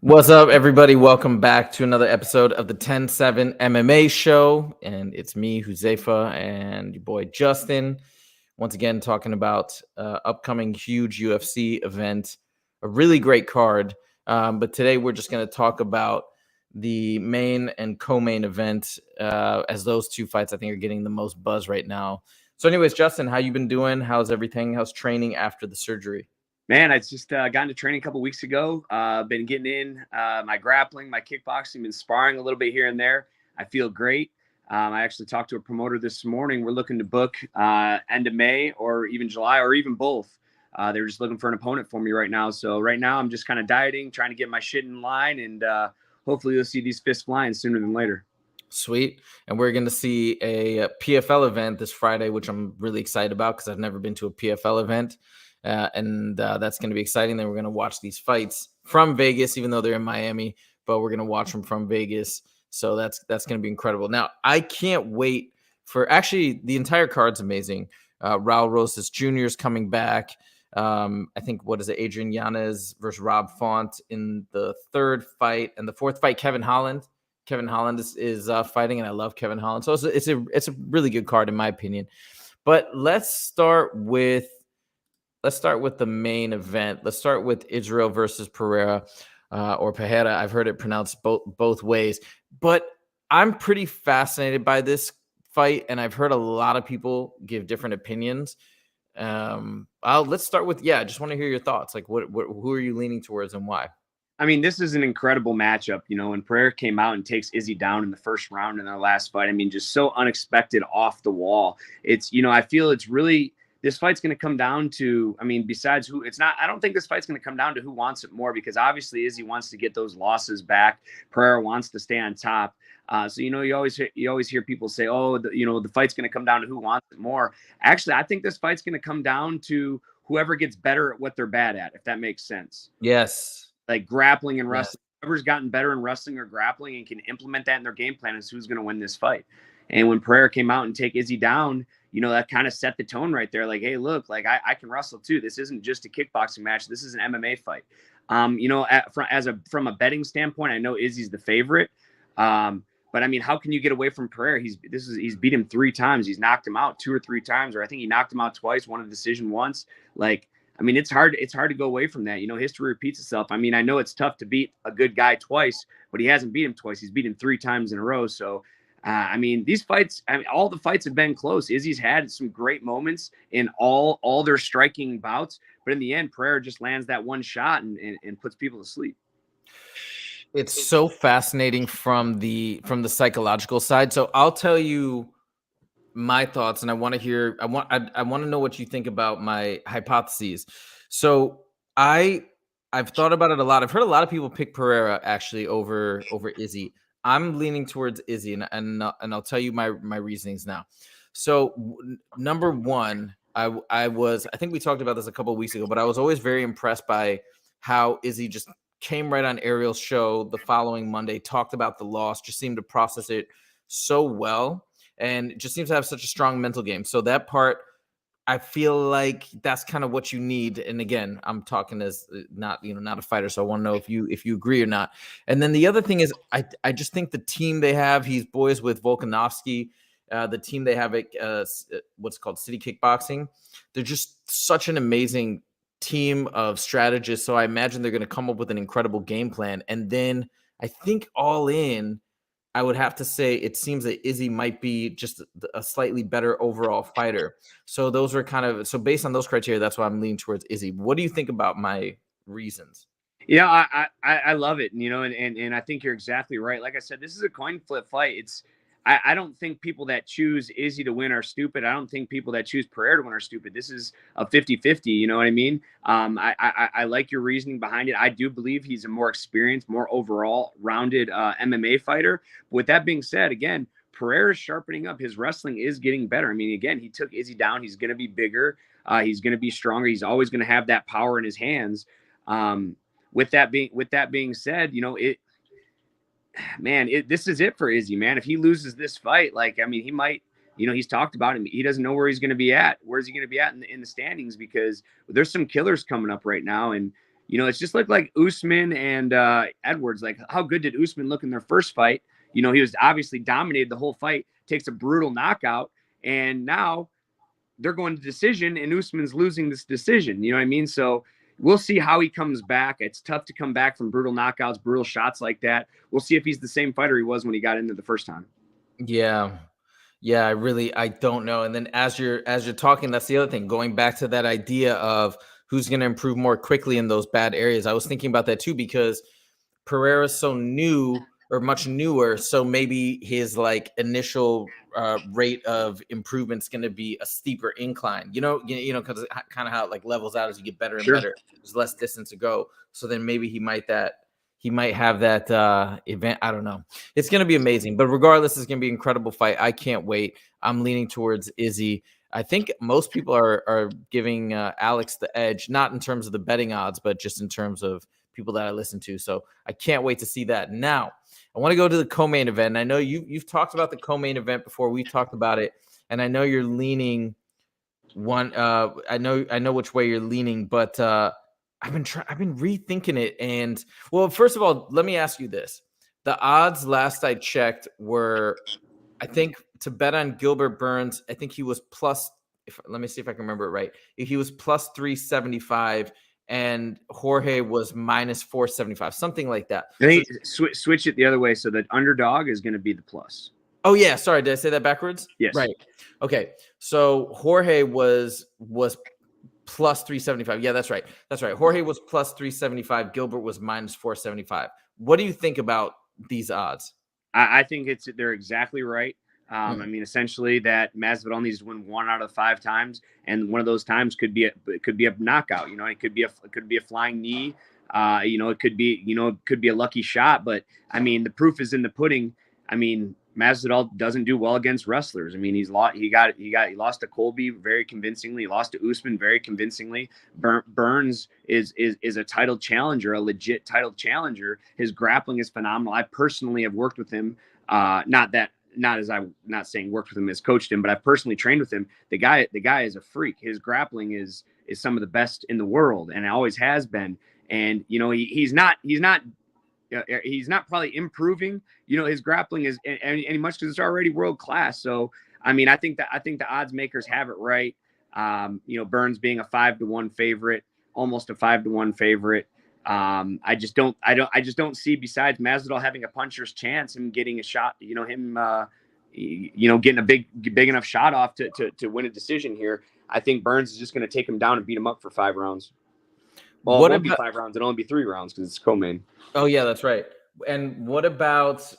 What's up, everybody? Welcome back to another episode of the 10-7 MMA show. And it's me, Huzefa, and your boy Justin. Once again, talking about upcoming huge UFC event, a really great card. But today we're just going to talk about the main and co-main event, as those two fights I think are getting the most buzz right now. So anyways, Justin, how you been doing? How's everything? How's training after the surgery? Man, I just got into training a couple weeks ago. Been getting in my grappling, my kickboxing, been sparring a little bit here and there. I feel great. I actually talked to a promoter this morning. We're looking to book end of May or even July or even both. They're just looking for an opponent for me right now. So right now I'm just kind of dieting, trying to get my shit in line, and hopefully you'll see these fists flying sooner than later. Sweet. And we're going to see a PFL event this Friday, which I'm really excited about because I've never been to a PFL event. And that's going to be exciting. Then we're going to watch these fights from Vegas, even though they're in Miami, but we're going to watch them from Vegas. So that's going to be incredible. Now, I can't wait for actually the entire card's amazing. Raul Rosas Jr. is coming back. I think, what is it? Adrian Yanez versus Rob Font in the third fight, and the fourth fight, Kevin Holland. Kevin Holland is fighting, and I love Kevin Holland. So it's a really good card in my opinion. But let's start with the main event. Let's start with Israe versus Perreira, or Perreira. I've heard it pronounced both ways, but I'm pretty fascinated by this fight, and I've heard a lot of people give different opinions. Let's start with I just want to hear your thoughts. Like, who are you leaning towards and why? I mean, this is an incredible matchup. You know, when Perreira came out and takes Izzy down in the first round in their last fight, I mean, just so unexpected off the wall. It's, you know, I feel it's really, this fight's going to come down to, I mean, besides who, it's not, I don't think this fight's going to come down to who wants it more, because obviously Izzy wants to get those losses back. Perreira wants to stay on top. So, you know, you always hear people say, oh, the fight's going to come down to who wants it more. Actually, I think this fight's going to come down to whoever gets better at what they're bad at, if that makes sense. Yes. Like grappling and wrestling. Yes. Whoever's gotten better in wrestling or grappling and can implement that in their game plan is who's going to win this fight. And when Perreira came out and take Izzy down, you know, that kind of set the tone right there. Like, hey, look, like I can wrestle too. This isn't just a kickboxing match. This is an MMA fight. You know, from a betting standpoint, I know Izzy's the favorite. But I mean, how can you get away from Perreira? He's beat him 3 times. He's knocked him out 2 or 3 times, or I think he knocked him out twice, won a decision once. Like, I mean, it's hard to go away from that. You know, history repeats itself. I mean, I know it's tough to beat a good guy twice, but he hasn't beat him twice. He's beat him 3 times in a row. So, I mean, these fights, I mean, all the fights have been close. Izzy's had some great moments in all their striking bouts, but in the end, Perreira just lands that one shot and puts people to sleep. It's so fascinating from the psychological side. So I'll tell you my thoughts, and I want to know what you think about my hypotheses. So I've thought about it a lot. I've heard a lot of people pick Perreira actually over Izzy. I'm leaning towards Izzy, and I'll tell you my reasonings now. So number one, I think we talked about this a couple of weeks ago, but I was always very impressed by how Izzy just came right on Ariel's show the following Monday, talked about the loss, just seemed to process it so well, and just seems to have such a strong mental game. So that part, I feel like that's kind of what you need. And again, I'm talking as not a fighter, so I want to know if you agree or not. And then the other thing is, I just think the team they have, he's boys with Volkanovski, the team they have at what's called City Kickboxing, they're just such an amazing team of strategists. So I imagine they're going to come up with an incredible game plan. And then I think all in, I would have to say it seems that Izzy might be just a slightly better overall fighter. So those are so based on those criteria, that's why I'm leaning towards Izzy. What do you think about my reasons? Yeah, I love it. You know, and I think you're exactly right. Like I said, this is a coin flip fight. I don't think people that choose Izzy to win are stupid. I don't think people that choose Perreira to win are stupid. This is a 50-50, you know what I mean? I like your reasoning behind it. I do believe he's a more experienced, more overall rounded MMA fighter. But with that being said, again, Perreira is sharpening up. His wrestling is getting better. I mean, again, he took Izzy down. He's going to be bigger. He's going to be stronger. He's always going to have that power in his hands. With that being said, you know, this is it for Izzy, man. If he loses this fight, like, I mean, he might, you know, he's talked about him. He doesn't know where he's going to be at. Where's he going to be at in the standings? Because there's some killers coming up right now. And It's just like Usman and Edwards. Like, how good did Usman look in their first fight? He was obviously dominated the whole fight, takes a brutal knockout, and now they're going to decision, and Usman's losing this decision. You know what I mean? So we'll see how he comes back. It's tough to come back from brutal knockouts, brutal shots like that. We'll see if he's the same fighter he was when he got into the first time. Yeah. Yeah, I don't know. And then as you're talking, that's the other thing. Going back to that idea of who's going to improve more quickly in those bad areas. I was thinking about that too, because Perreira's so new or much newer, so maybe his like initial rate of improvement's going to be a steeper incline. Because kind of how it like levels out as you get better and better. There's less distance to go. So then maybe he might have that event. I don't know. It's going to be amazing. But regardless, it's going to be an incredible fight. I can't wait. I'm leaning towards Izzy. I think most people are giving Alex the edge, not in terms of the betting odds, but just in terms of people that I listen to. So I can't wait to see that. Now, I want to go to the co-main event. And I know you've talked about the co-main event before. We've talked about it. And I know you're leaning one. I know which way you're leaning, but I've been rethinking it. And well, first of all, let me ask you this. The odds last I checked were, I think, to bet on Gilbert Burns, I think he was plus, let me see if I can remember it right. He was plus 375 and Jorge was minus 475, something like that. Switch it the other way. So the underdog is going to be the plus. Oh yeah. Sorry. Did I say that backwards? Yes. Right. Okay. So Jorge was plus 375. Yeah, that's right. Jorge was plus 375. Gilbert was minus 475. What do you think about these odds? I think they're exactly right. I mean, essentially that Masvidal needs to win 1 out of 5 times, and one of those times could be a knockout. It could be a flying knee. It could be a lucky shot. But I mean, the proof is in the pudding. I mean, Masvidal doesn't do well against wrestlers. I mean, he lost to Colby very convincingly. He lost to Usman very convincingly. Burns is a title challenger, a legit title challenger. His grappling is phenomenal. I personally have worked with him. Not saying worked with him as coached him, but I've personally trained with him. The guy is a freak. His grappling is some of the best in the world, and it always has been. And he's not probably improving, his grappling is any much because it's already world class. So, I mean, I think the odds makers have it right. Burns being a 5-1 favorite, almost a 5-1 favorite. I just don't see, besides Masvidal having a puncher's chance, him getting a shot, getting a big enough shot off to win a decision here. I think Burns is just going to take him down and beat him up for 5 rounds. Well, it won't be 5 rounds. It'll only be 3 rounds because it's co-main. Oh yeah, that's right. And what about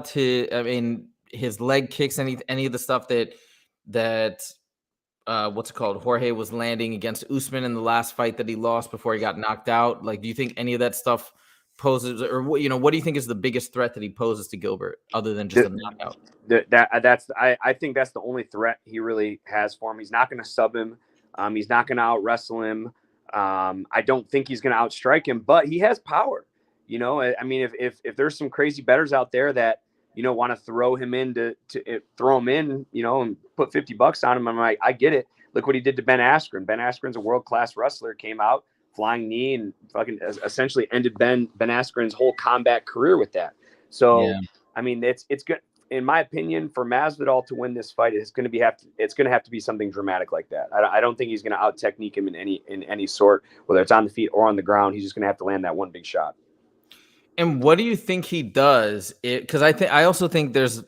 his leg kicks, any of the stuff that what's it called? Jorge was landing against Usman in the last fight that he lost before he got knocked out. Like, do you think any of that stuff poses, or what do you think is the biggest threat that he poses to Gilbert other than just a knockout? I think that's the only threat he really has for him. He's not going to sub him. He's not going to out wrestle him. I don't think he's going to outstrike him, but he has power. I mean, if there's some crazy bettors out there that want to throw him in to throw him in, and put $50 on him, I'm like, I get it. Look what he did to Ben Askren. Ben Askren's a world-class wrestler, came out, flying knee, and fucking essentially ended Ben Askren's whole combat career with that. So, yeah. I mean, it's good. In my opinion, for Masvidal to win this fight, it's going to have to be something dramatic like that. I don't think he's going to out technique him in any sort, whether it's on the feet or on the ground. He's just going to have to land that one big shot. And what do you think he does? Because I also think there's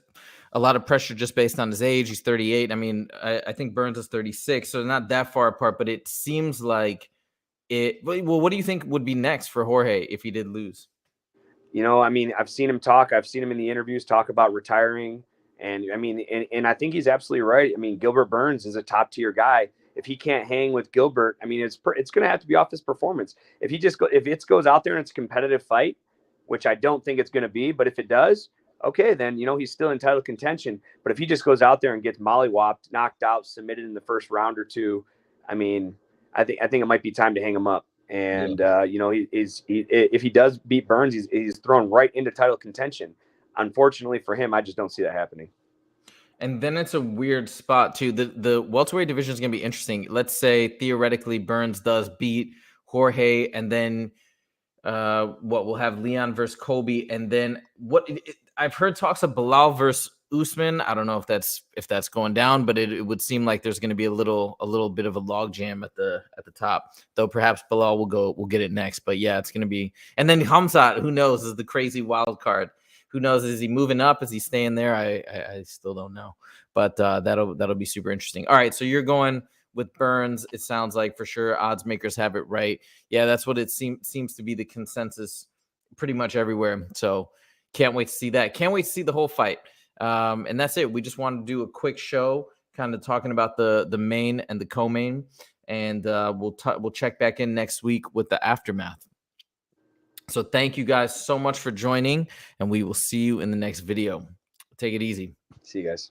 a lot of pressure just based on his age. He's 38. I mean, I think Burns is 36, so not that far apart. But it seems like it. Well, what do you think would be next for Jorge if he did lose? I mean, I've seen him talk. I've seen him in the interviews talk about retiring. And I mean, and I think he's absolutely right. I mean, Gilbert Burns is a top tier guy. If he can't hang with Gilbert, I mean, it's going to have to be off his performance. If it goes out there and it's a competitive fight, which I don't think it's going to be, but if it does, okay, then, he's still in title contention. But if he just goes out there and gets mollywopped, knocked out, submitted in the first round or two, I mean, I think it might be time to hang him up. And, if he does beat Burns, he's thrown right into title contention. Unfortunately for him, I just don't see that happening. And then it's a weird spot too. The welterweight division is going to be interesting. Let's say theoretically Burns does beat Jorge, and then what we'll have Leon versus Kobe, and then I've heard talks of Bilal versus Usman. I don't know if that's going down, but it would seem like there's going to be a little bit of a log jam at the top. Though perhaps Bilal will get it next. But yeah, it's going to be. And then Hamzat, who knows, is the crazy wild card. Who knows? Is he moving up? Is he staying there? I still don't know. But that'll be super interesting. All right, so you're going with Burns. It sounds like for sure. Odds makers have it right. Yeah, that's what it seems to be the consensus pretty much everywhere. So can't wait to see that. Can't wait to see the whole fight. And that's it. We just wanted to do a quick show, kind of talking about the main and the co-main, and we'll check back in next week with the aftermath. So thank you guys so much for joining, and we will see you in the next video. Take it easy. See you guys.